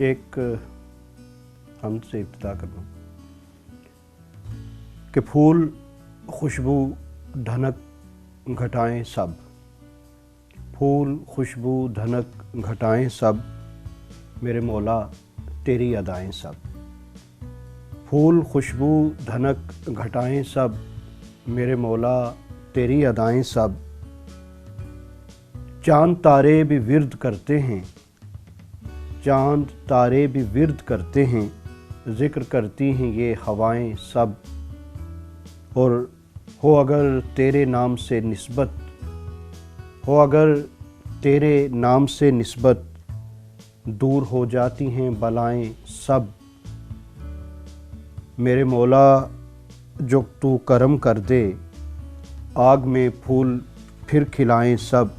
एक हमद से इब्तिदा करना कि फूल खुशबू ढनक घटाएं सब, फूल खुशबू ढनक घटाएं सब, मेरे मौला तेरी अदाएं सब। फूल खुशबू ढनक घटाएं सब, मेरे मौला तेरी अदाएं सब। चांद तारे भी विर्द करते हैं, चांद तारे भी विर्द करते हैं, ज़िक्र करती हैं ये हवाएं सब। और हो अगर तेरे नाम से निस्बत, हो अगर तेरे नाम से निस्बत, दूर हो जाती हैं बलाएं सब। मेरे मौला जो तू करम कर दे, आग में फूल फिर खिलाएं सब।